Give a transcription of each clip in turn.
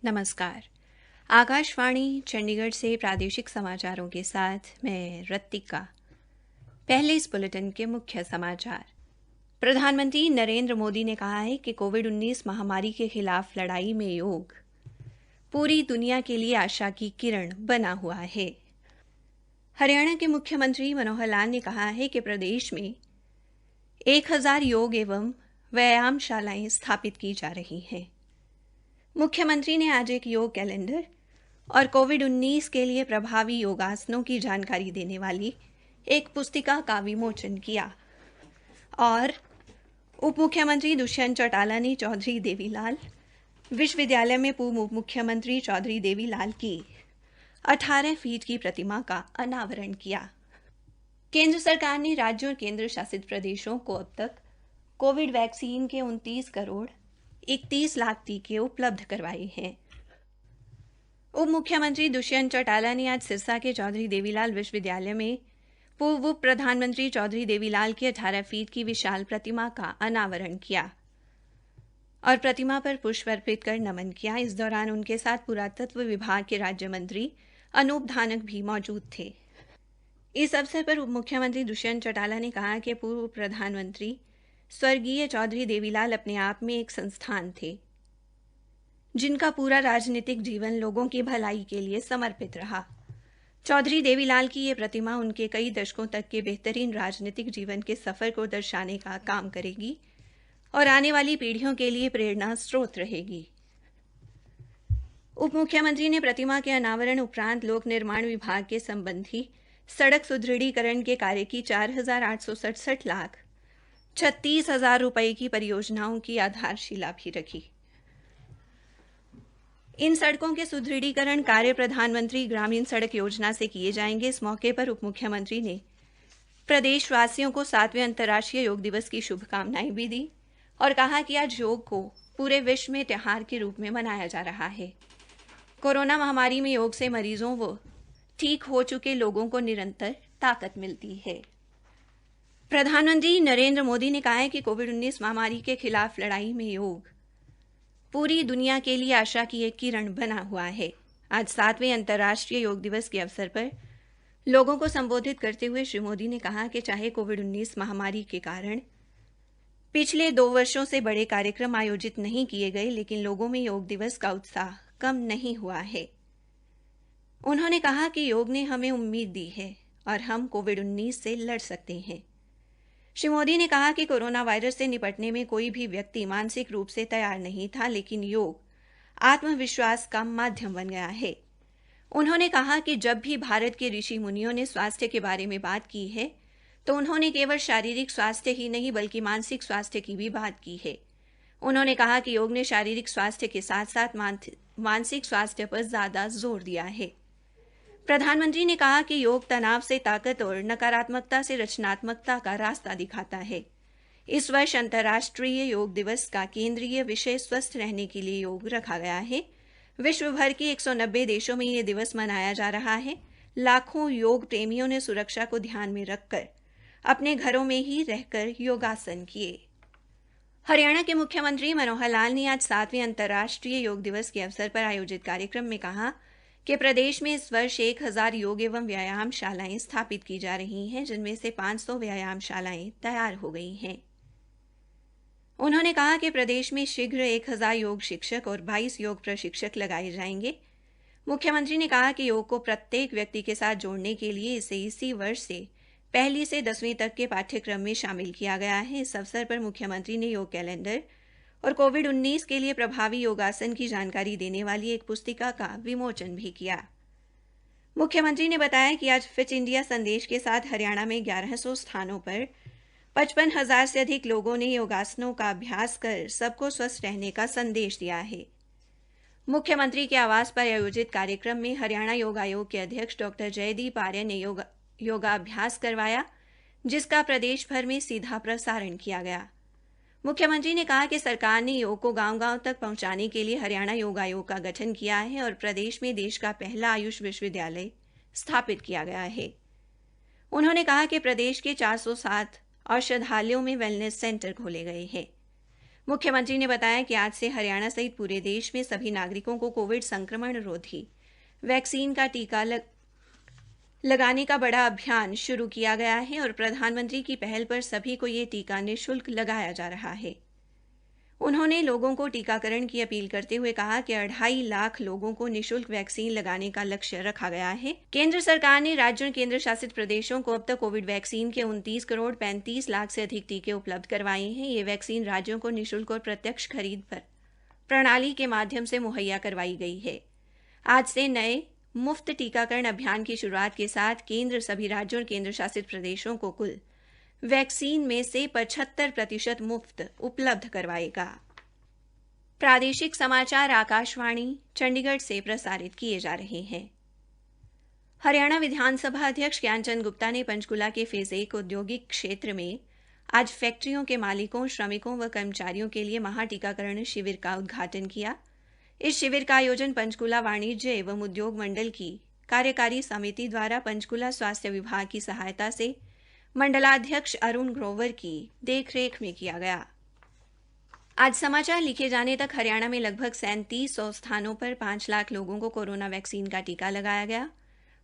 नमस्कार। आकाशवाणी चंडीगढ़ से प्रादेशिक समाचारों के साथ मैं रत्तिका। पहले इस बुलेटिन के मुख्य समाचार। प्रधानमंत्री नरेंद्र मोदी ने कहा है कि कोविड-19 महामारी के खिलाफ लड़ाई में योग पूरी दुनिया के लिए आशा की किरण बना हुआ है। हरियाणा के मुख्यमंत्री मनोहर लाल ने कहा है कि प्रदेश में 1000 योग एवं व्यायामशालाएं स्थापित की जा रही हैं। मुख्यमंत्री ने आज एक योग कैलेंडर और कोविड-19 के लिए प्रभावी योगासनों की जानकारी देने वाली एक पुस्तिका का विमोचन किया और उप मुख्यमंत्री दुष्यंत चौटाला ने चौधरी देवीलाल विश्वविद्यालय में पूर्व उप मुख्यमंत्री चौधरी देवीलाल की 18 फीट की प्रतिमा का अनावरण किया। केंद्र सरकार ने राज्यों और केंद्र शासित प्रदेशों को अब तक कोविड वैक्सीन के 29 करोड़ 31 लाख टीके उपलब्ध करवाए हैं। उप मुख्यमंत्री दुष्यंत चौटाला ने आज सिरसा के चौधरी देवीलाल विश्वविद्यालय में पूर्व उप प्रधानमंत्री चौधरी देवीलाल की 18 फीट की विशाल प्रतिमा का अनावरण किया और प्रतिमा पर पुष्प अर्पित कर नमन किया। इस दौरान उनके साथ पुरातत्व विभाग के राज्य मंत्री अनूप धानक भी मौजूद थे। इस अवसर पर उप मुख्यमंत्री दुष्यंत चौटाला ने कहा कि पूर्व प्रधानमंत्री स्वर्गीय चौधरी देवीलाल अपने आप में एक संस्थान थे, जिनका पूरा राजनीतिक जीवन लोगों की भलाई के लिए समर्पित रहा। चौधरी देवीलाल की ये प्रतिमा उनके कई दशकों तक के बेहतरीन राजनीतिक जीवन के सफर को दर्शाने का काम करेगी और आने वाली पीढ़ियों के लिए प्रेरणा स्रोत रहेगी। उप मुख्यमंत्री ने प्रतिमा के अनावरण उपरांत लोक निर्माण विभाग के संबंधी सड़क सुदृढ़ीकरण के कार्य की 4,867 लाख 36,000 रुपए की परियोजनाओं की आधारशिला भी रखी। इन सड़कों के सुदृढ़ीकरण कार्य प्रधानमंत्री ग्रामीण सड़क योजना से किए जाएंगे। इस मौके पर उप मुख्यमंत्री ने प्रदेशवासियों को 7वें अंतर्राष्ट्रीय योग दिवस की शुभकामनाएं भी दी और कहा कि आज योग को पूरे विश्व में त्योहार के रूप में मनाया जा रहा है। कोरोना महामारी में योग से मरीजों व ठीक हो चुके लोगों को निरंतर ताकत मिलती है। प्रधानमंत्री नरेंद्र मोदी ने कहा है कि कोविड-19 महामारी के खिलाफ लड़ाई में योग पूरी दुनिया के लिए आशा की एक किरण बना हुआ है। आज 7वें अंतर्राष्ट्रीय योग दिवस के अवसर पर लोगों को संबोधित करते हुए श्री मोदी ने कहा कि चाहे कोविड-19 महामारी के कारण पिछले 2 वर्षों से बड़े कार्यक्रम आयोजित नहीं किए गए, लेकिन लोगों में योग दिवस का उत्साह कम नहीं हुआ है। उन्होंने कहा कि योग ने हमें उम्मीद दी है और हम कोविड-19 से लड़ सकते हैं। श्री मोदी ने कहा कि कोरोना वायरस से निपटने में कोई भी व्यक्ति मानसिक रूप से तैयार नहीं था, लेकिन योग आत्मविश्वास का माध्यम बन गया है। उन्होंने कहा कि जब भी भारत के ऋषि मुनियों ने स्वास्थ्य के बारे में बात की है, तो उन्होंने केवल शारीरिक स्वास्थ्य ही नहीं बल्कि मानसिक स्वास्थ्य की भी बात की है। उन्होंने कहा कि योग ने शारीरिक स्वास्थ्य के साथ साथ मानसिक स्वास्थ्य पर ज़्यादा जोर दिया है। प्रधानमंत्री ने कहा कि योग तनाव से ताकत और नकारात्मकता से रचनात्मकता का रास्ता दिखाता है। इस वर्ष अंतर्राष्ट्रीय योग दिवस का केंद्रीय विषय स्वस्थ रहने के लिए योग रखा गया है। विश्व भर के 190 देशों में यह दिवस मनाया जा रहा है। लाखों योग प्रेमियों ने सुरक्षा को ध्यान में रखकर अपने घरों में ही रहकर योगासन किए। हरियाणा के मुख्यमंत्री मनोहर लाल ने आज 7वें अंतर्राष्ट्रीय योग दिवस के अवसर पर आयोजित कार्यक्रम में कहा कि प्रदेश में इस वर्ष 1000 योग एवं व्यायामशालाएं स्थापित की जा रही हैं, जिनमें से 500 व्यायामशालाएं तैयार हो गई हैं। उन्होंने कहा कि प्रदेश में शीघ्र 1000 योग शिक्षक और 22 योग प्रशिक्षक लगाए जाएंगे। मुख्यमंत्री ने कहा कि योग को प्रत्येक व्यक्ति के साथ जोड़ने के लिए इसे इसी वर्ष से पहली से 10वीं तक के पाठ्यक्रम में शामिल किया गया है। इस अवसर पर मुख्यमंत्री ने योग कैलेंडर और कोविड-19 के लिए प्रभावी योगासन की जानकारी देने वाली एक पुस्तिका का विमोचन भी किया। मुख्यमंत्री ने बताया कि आज फिट इंडिया संदेश के साथ हरियाणा में 1100 स्थानों पर 55,000 से अधिक लोगों ने योगासनों का अभ्यास कर सबको स्वस्थ रहने का संदेश दिया है। मुख्यमंत्री के आवास पर आयोजित कार्यक्रम में हरियाणा योग आयोग के अध्यक्ष डॉक्टर जयदीप आर्य ने योगाभ्यास करवाया, जिसका प्रदेश भर में सीधा प्रसारण किया गया। मुख्यमंत्री ने कहा कि सरकार ने योग को गांव-गांव तक पहुंचाने के लिए हरियाणा योग आयोग का गठन किया है और प्रदेश में देश का पहला आयुष विश्वविद्यालय स्थापित किया गया है। उन्होंने कहा कि प्रदेश के 407 औषधालयों में वेलनेस सेंटर खोले गए हैं। मुख्यमंत्री ने बताया कि आज से हरियाणा सहित पूरे देश में सभी नागरिकों को कोविड संक्रमण रोधी वैक्सीन का टीका लगाने का बड़ा अभियान शुरू किया गया है और प्रधानमंत्री की पहल पर सभी को यह टीका निःशुल्क लगाया जा रहा है। उन्होंने लोगों को टीकाकरण की अपील करते हुए कहा कि 2.5 लाख लोगों को निःशुल्क वैक्सीन लगाने का लक्ष्य रखा गया है। केंद्र सरकार ने राज्यों और केंद्र शासित प्रदेशों को अब तक कोविड वैक्सीन के 29 करोड़ 35 लाख से अधिक टीके उपलब्ध करवाए हैं। ये वैक्सीन राज्यों को निःशुल्क और प्रत्यक्ष खरीद पर प्रणाली के माध्यम से मुहैया करवाई गई है। आज से नए मुफ्त टीकाकरण अभियान की शुरुआत के साथ केंद्र सभी राज्यों और केंद्र शासित प्रदेशों को कुल वैक्सीन में से 75% मुफ्त उपलब्ध करवाएगा। प्रादेशिक समाचार आकाशवाणी चंडीगढ़ से प्रसारित किए जा रहे हैं। हरियाणा विधानसभा अध्यक्ष ज्ञानचंद गुप्ता ने पंचकूला के फेज 1 औद्योगिक क्षेत्र में आज फैक्ट्रियों के मालिकों, श्रमिकों व कर्मचारियों के लिए महा टीकाकरण शिविर का उद्घाटन किया। इस शिविर का आयोजन पंचकूला वाणिज्य एवं उद्योग मंडल की कार्यकारी समिति द्वारा पंचकूला स्वास्थ्य विभाग की सहायता से मंडलाध्यक्ष अरुण ग्रोवर की देखरेख में किया गया। आज समाचार लिखे जाने तक हरियाणा में लगभग 3700 स्थानों पर 5 लाख लोगों को कोरोना वैक्सीन का टीका लगाया गया।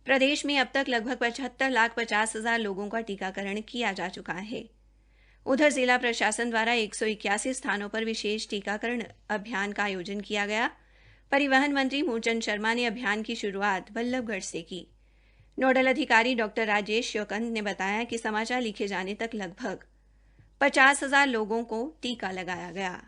प्रदेश में अब तक लगभग 75,50,000 लोगों का टीकाकरण किया जा चुका है। उधर जिला प्रशासन द्वारा 181 स्थानों पर विशेष टीकाकरण अभियान का आयोजन किया गया। परिवहन मंत्री मूलचंद शर्मा ने अभियान की शुरुआत बल्लभगढ़ से की। नोडल अधिकारी डॉ राजेश श्योकंद ने बताया कि समाचार लिखे जाने तक लगभग 50,000 लोगों को टीका लगाया गया।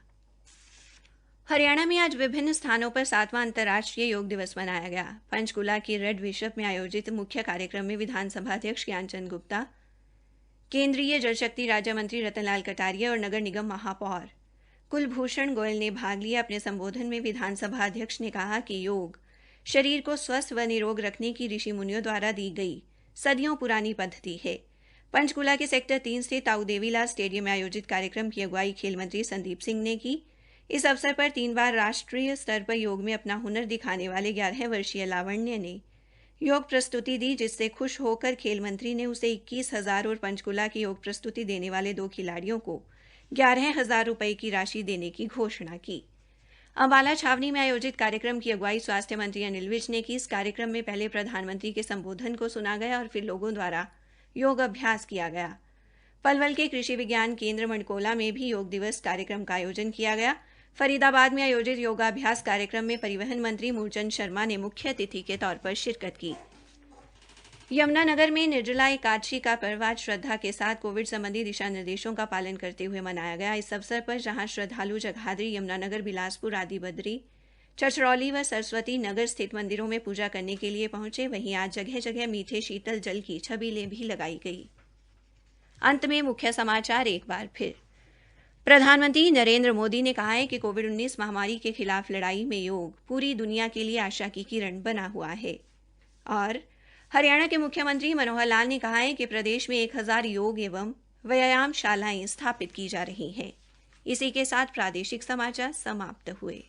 हरियाणा में आज विभिन्न स्थानों पर 7वां अंतर्राष्ट्रीय योग दिवस मनाया गया। पंचकूला के रेड बिशप में आयोजित मुख्य कार्यक्रम में विधानसभा अध्यक्ष ज्ञानचंद गुप्ता, केंद्रीय जल शक्ति राज्य मंत्री रतनलाल कटारिया और नगर निगम महापौर कुलभूषण गोयल ने भाग लिया। अपने संबोधन में विधानसभा अध्यक्ष ने कहा कि योग शरीर को स्वस्थ व निरोग रखने की ऋषि मुनियों द्वारा दी गई सदियों पुरानी पद्धति है। पंचकूला के सेक्टर 3 स्थित ताऊ देवीलाल स्टेडियम में आयोजित कार्यक्रम की अगुवाई खेल मंत्री संदीप सिंह ने की। इस अवसर पर 3 बार राष्ट्रीय स्तर पर योग में अपना हुनर दिखाने वाले 11 वर्षीय लावण्य ने योग प्रस्तुति दी, जिससे खुश होकर खेल मंत्री ने उसे 21,000 और पंचकूला की योग प्रस्तुति देने वाले 2 खिलाड़ियों को 11,000 रुपए की राशि देने की घोषणा की। अंबाला छावनी में आयोजित कार्यक्रम की अगुवाई स्वास्थ्य मंत्री अनिल विज ने की। इस कार्यक्रम में पहले प्रधानमंत्री के संबोधन को सुना गया और फिर लोगों द्वारा योग अभ्यास किया गया। पलवल के कृषि विज्ञान केंद्र मंडकोला में भी योग दिवस कार्यक्रम का आयोजन किया गया। फरीदाबाद में आयोजित योगाभ्यास कार्यक्रम में परिवहन मंत्री मूलचंद शर्मा ने मुख्य अतिथि के तौर पर शिरकत की। यमुनानगर में निर्जला एकादशी का पर्व आज श्रद्धा के साथ कोविड संबंधी दिशा निर्देशों का पालन करते हुए मनाया गया। इस अवसर पर जहां श्रद्धालु जगाधरी, यमुनानगर, बिलासपुर, आदि बद्री, छछरौली व सरस्वती नगर स्थित मंदिरों में पूजा करने के लिए पहुंचे, वहीं आज जगह जगह मीठे शीतल जल की छबीलें भी लगाई गई। अंत में मुख्य समाचार एक बार फिर। प्रधानमंत्री नरेंद्र मोदी ने कहा है कि कोविड-19 महामारी के खिलाफ लड़ाई में योग पूरी दुनिया के लिए आशा की किरण बना हुआ है। और हरियाणा के मुख्यमंत्री मनोहर लाल ने कहा है कि प्रदेश में 1000 योग एवं व्यायामशालाएं स्थापित की जा रही हैं। इसी के साथ प्रादेशिक समाचार समाप्त हुए।